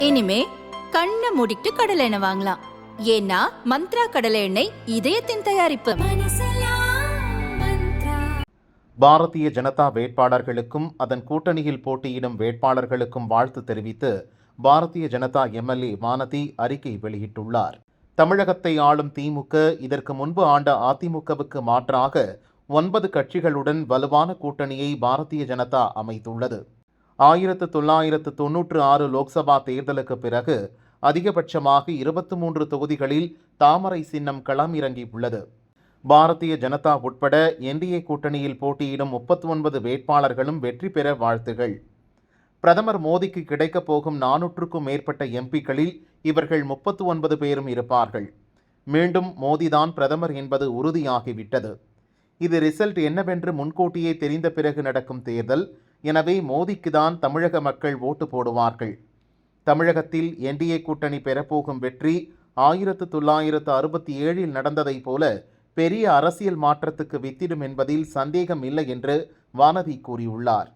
இனிமே கண்ணை மூடிட்டு கடலை எண்ணெய் வாங்கலாம். ஏன்னா மந்த்ரா கடலை எண்ணெய் இதயத்தின் தயாரிப்பு. பாரதிய ஜனதா வேட்பாளர்களுக்கும் அதன் கூட்டணியில் போட்டியிடும் வேட்பாளர்களுக்கும் வாழ்த்து தெரிவித்து பாரதிய ஜனதா எம்எல்ஏ வானதி அறிக்கை வெளியிட்டுள்ளார். தமிழகத்தை ஆளும் திமுக இதற்கு முன்பு ஆண்ட அதிமுகவுக்கு மாற்றாக 9 கட்சிகளுடன் வலுவான கூட்டணியை பாரதிய ஜனதா அமைத்துள்ளது. 1996 லோக்சபா தேர்தலுக்கு பிறகு அதிகபட்சமாக 23 தொகுதிகளில் தாமரை சின்னம் களம் இறங்கியுள்ளது. பாரதிய ஜனதா உட்பட என்டிஏ கூட்டணியில் போட்டியிடும் 39 வேட்பாளர்களும் வெற்றி பெற வாழ்த்துகள். பிரதமர் மோடிக்கு கிடைக்கப் போகும் 400க்கும் மேற்பட்ட எம்பிக்களில் இவர்கள் 39 பேரும் இருப்பார்கள். மீண்டும் மோடிதான் பிரதமர் என்பது உறுதியாகிவிட்டது. இது ரிசல்ட் என்னவென்று முன்கூட்டியே தெரிந்த பிறகு நடக்கும் தேர்தல். எனவே மோடிக்கு தான் தமிழக மக்கள் ஓட்டு போடுவார்கள். தமிழகத்தில் என்டிஏ கூட்டணி பெறப்போகும் வெற்றி 1967 நடந்ததைப் போல பெரிய அரசியல் மாற்றத்துக்கு வித்திடும் என்பதில் சந்தேகம் இல்லை என்று வானதி கூறியுள்ளார்.